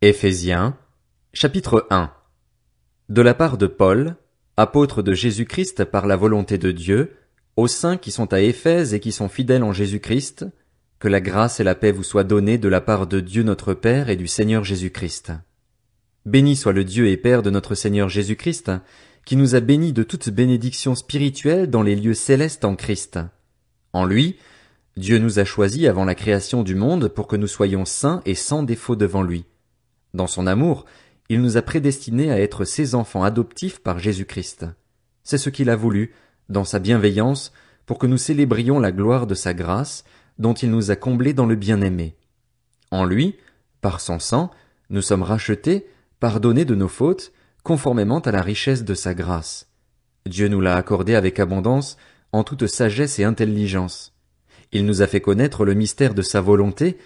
Éphésiens, chapitre 1. De la part de Paul, apôtre de Jésus-Christ par la volonté de Dieu, aux saints qui sont à Éphèse et qui sont fidèles en Jésus-Christ, que la grâce et la paix vous soient données de la part de Dieu notre Père et du Seigneur Jésus-Christ. Béni soit le Dieu et Père de notre Seigneur Jésus-Christ, qui nous a bénis de toute bénédiction spirituelle dans les lieux célestes en Christ. En lui, Dieu nous a choisis avant la création du monde pour que nous soyons saints et sans défaut devant lui. Dans son amour, il nous a prédestinés à être ses enfants adoptifs par Jésus-Christ. C'est ce qu'il a voulu, dans sa bienveillance, pour que nous célébrions la gloire de sa grâce, dont il nous a comblés dans le bien-aimé. En lui, par son sang, nous sommes rachetés, pardonnés de nos fautes, conformément à la richesse de sa grâce. Dieu nous l'a accordé avec abondance, en toute sagesse et intelligence. Il nous a fait connaître le mystère de sa volonté,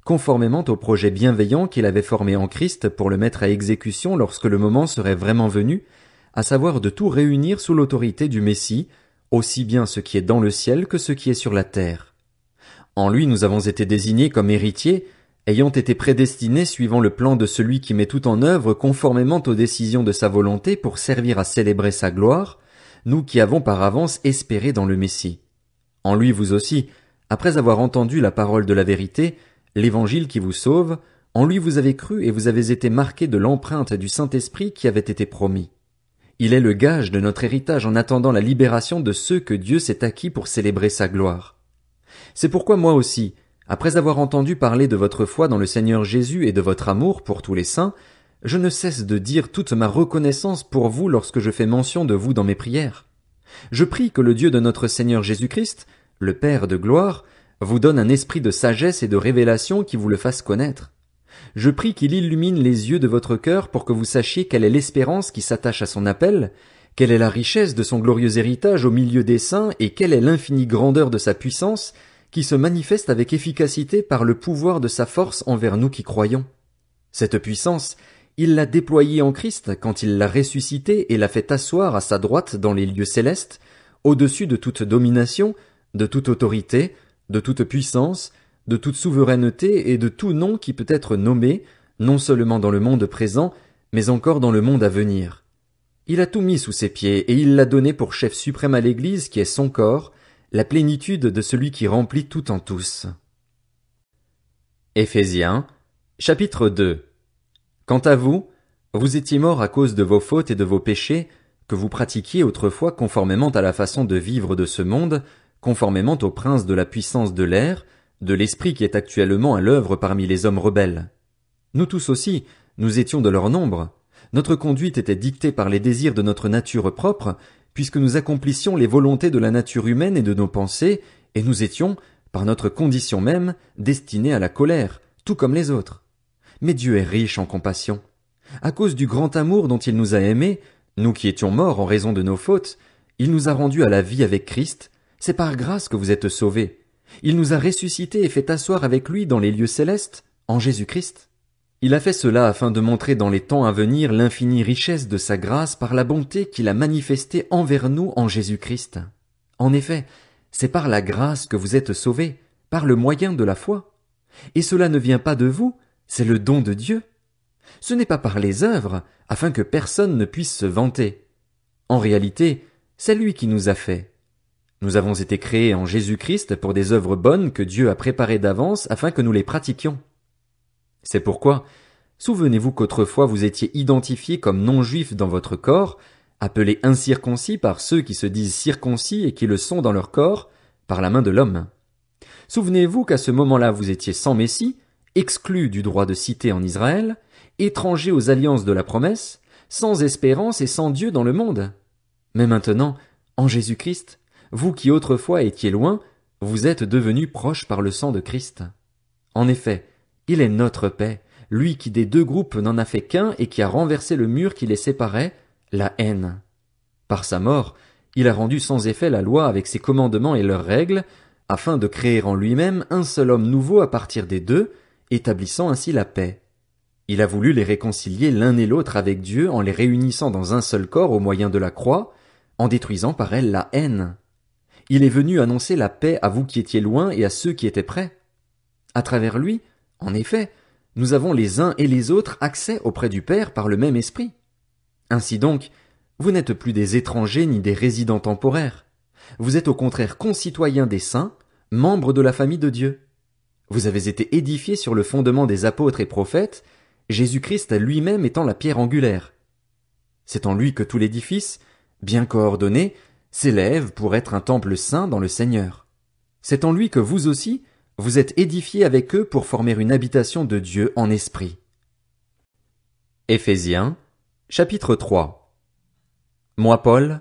conformément au projet bienveillant qu'il avait formé en Christ pour le mettre à exécution lorsque le moment serait vraiment venu, à savoir de tout réunir sous l'autorité du Messie, aussi bien ce qui est dans le ciel que ce qui est sur la terre. En lui nous avons été désignés comme héritiers, ayant été prédestinés suivant le plan de celui qui met tout en œuvre conformément aux décisions de sa volonté pour servir à célébrer sa gloire, nous qui avons par avance espéré dans le Messie. En lui vous aussi, après avoir entendu la parole de la vérité, l'Évangile qui vous sauve, en lui vous avez cru et vous avez été marqués de l'empreinte du Saint-Esprit qui avait été promis. Il est le gage de notre héritage en attendant la libération de ceux que Dieu s'est acquis pour célébrer sa gloire. C'est pourquoi moi aussi, après avoir entendu parler de votre foi dans le Seigneur Jésus et de votre amour pour tous les saints, je ne cesse de dire toute ma reconnaissance pour vous lorsque je fais mention de vous dans mes prières. Je prie que le Dieu de notre Seigneur Jésus-Christ, le Père de gloire, vous donne un esprit de sagesse et de révélation qui vous le fasse connaître. Je prie qu'il illumine les yeux de votre cœur pour que vous sachiez quelle est l'espérance qui s'attache à son appel, quelle est la richesse de son glorieux héritage au milieu des saints et quelle est l'infinie grandeur de sa puissance qui se manifeste avec efficacité par le pouvoir de sa force envers nous qui croyons. Cette puissance, il l'a déployée en Christ quand il l'a ressuscité et l'a fait asseoir à sa droite dans les lieux célestes, au-dessus de toute domination, de toute autorité, de toute puissance, de toute souveraineté et de tout nom qui peut être nommé, non seulement dans le monde présent, mais encore dans le monde à venir. Il a tout mis sous ses pieds et il l'a donné pour chef suprême à l'Église qui est son corps, la plénitude de celui qui remplit tout en tous. Éphésiens, chapitre 2. Quant à vous, vous étiez morts à cause de vos fautes et de vos péchés, que vous pratiquiez autrefois conformément à la façon de vivre de ce monde, conformément au prince de la puissance de l'air, de l'esprit qui est actuellement à l'œuvre parmi les hommes rebelles. Nous tous aussi, nous étions de leur nombre. Notre conduite était dictée par les désirs de notre nature propre, puisque nous accomplissions les volontés de la nature humaine et de nos pensées, et nous étions, par notre condition même, destinés à la colère, tout comme les autres. Mais Dieu est riche en compassion. À cause du grand amour dont il nous a aimés, nous qui étions morts en raison de nos fautes, il nous a rendus à la vie avec Christ. C'est par grâce que vous êtes sauvés. Il nous a ressuscités et fait asseoir avec lui dans les lieux célestes, en Jésus-Christ. Il a fait cela afin de montrer dans les temps à venir l'infinie richesse de sa grâce par la bonté qu'il a manifestée envers nous en Jésus-Christ. En effet, c'est par la grâce que vous êtes sauvés, par le moyen de la foi. Et cela ne vient pas de vous, c'est le don de Dieu. Ce n'est pas par les œuvres, afin que personne ne puisse se vanter. En réalité, c'est lui qui nous a fait. Nous avons été créés en Jésus-Christ pour des œuvres bonnes que Dieu a préparées d'avance afin que nous les pratiquions. C'est pourquoi, souvenez-vous qu'autrefois vous étiez identifiés comme non-juifs dans votre corps, appelés incirconcis par ceux qui se disent circoncis et qui le sont dans leur corps, par la main de l'homme. Souvenez-vous qu'à ce moment-là vous étiez sans Messie, exclus du droit de cité en Israël, étrangers aux alliances de la promesse, sans espérance et sans Dieu dans le monde. Mais maintenant, en Jésus-Christ, vous qui autrefois étiez loin, vous êtes devenus proches par le sang de Christ. En effet, il est notre paix, lui qui des deux groupes n'en a fait qu'un et qui a renversé le mur qui les séparait, la haine. Par sa mort, il a rendu sans effet la loi avec ses commandements et leurs règles, afin de créer en lui-même un seul homme nouveau à partir des deux, établissant ainsi la paix. Il a voulu les réconcilier l'un et l'autre avec Dieu en les réunissant dans un seul corps au moyen de la croix, en détruisant par elle la haine. Il est venu annoncer la paix à vous qui étiez loin et à ceux qui étaient près. À travers lui, en effet, nous avons les uns et les autres accès auprès du Père par le même esprit. Ainsi donc, vous n'êtes plus des étrangers ni des résidents temporaires. Vous êtes au contraire concitoyens des saints, membres de la famille de Dieu. Vous avez été édifiés sur le fondement des apôtres et prophètes, Jésus-Christ lui-même étant la pierre angulaire. C'est en lui que tout l'édifice, bien coordonné, s'élève pour être un temple saint dans le Seigneur. C'est en lui que vous aussi, vous êtes édifiés avec eux pour former une habitation de Dieu en esprit. Éphésiens, chapitre 3. Moi, Paul,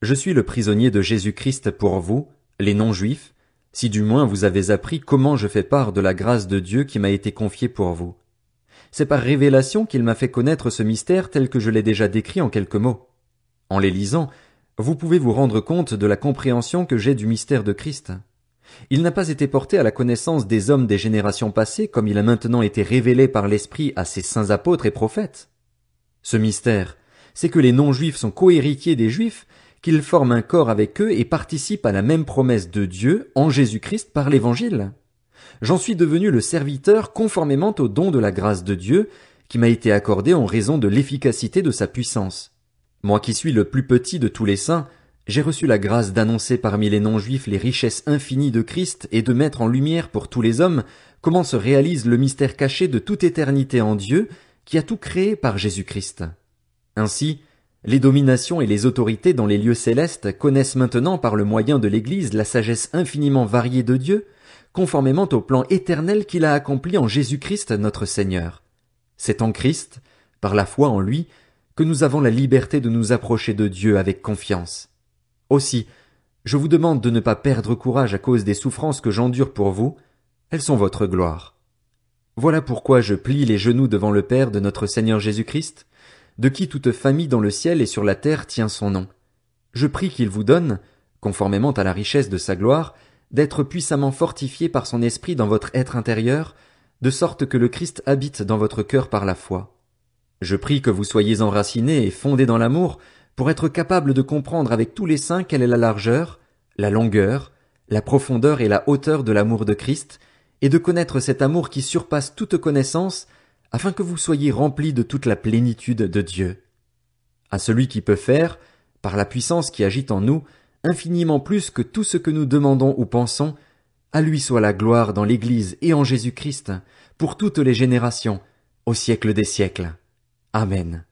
je suis le prisonnier de Jésus-Christ pour vous, les non-juifs, si du moins vous avez appris comment je fais part de la grâce de Dieu qui m'a été confiée pour vous. C'est par révélation qu'il m'a fait connaître ce mystère tel que je l'ai déjà décrit en quelques mots. En les lisant, vous pouvez vous rendre compte de la compréhension que j'ai du mystère de Christ. Il n'a pas été porté à la connaissance des hommes des générations passées comme il a maintenant été révélé par l'Esprit à ses saints apôtres et prophètes. Ce mystère, c'est que les non-juifs sont cohéritiers des juifs, qu'ils forment un corps avec eux et participent à la même promesse de Dieu en Jésus-Christ par l'Évangile. J'en suis devenu le serviteur conformément au don de la grâce de Dieu qui m'a été accordé en raison de l'efficacité de sa puissance. Moi qui suis le plus petit de tous les saints, j'ai reçu la grâce d'annoncer parmi les non-juifs les richesses infinies de Christ et de mettre en lumière pour tous les hommes comment se réalise le mystère caché de toute éternité en Dieu qui a tout créé par Jésus-Christ. Ainsi, les dominations et les autorités dans les lieux célestes connaissent maintenant par le moyen de l'Église la sagesse infiniment variée de Dieu, conformément au plan éternel qu'il a accompli en Jésus-Christ notre Seigneur. C'est en Christ, par la foi en lui, que nous avons la liberté de nous approcher de Dieu avec confiance. Aussi, je vous demande de ne pas perdre courage à cause des souffrances que j'endure pour vous, elles sont votre gloire. Voilà pourquoi je plie les genoux devant le Père de notre Seigneur Jésus-Christ, de qui toute famille dans le ciel et sur la terre tient son nom. Je prie qu'il vous donne, conformément à la richesse de sa gloire, d'être puissamment fortifié par son esprit dans votre être intérieur, de sorte que le Christ habite dans votre cœur par la foi. Je prie que vous soyez enracinés et fondés dans l'amour, pour être capable de comprendre avec tous les saints quelle est la largeur, la longueur, la profondeur et la hauteur de l'amour de Christ, et de connaître cet amour qui surpasse toute connaissance, afin que vous soyez remplis de toute la plénitude de Dieu. À celui qui peut faire, par la puissance qui agit en nous, infiniment plus que tout ce que nous demandons ou pensons, à lui soit la gloire dans l'Église et en Jésus-Christ, pour toutes les générations, au siècle des siècles. Amen.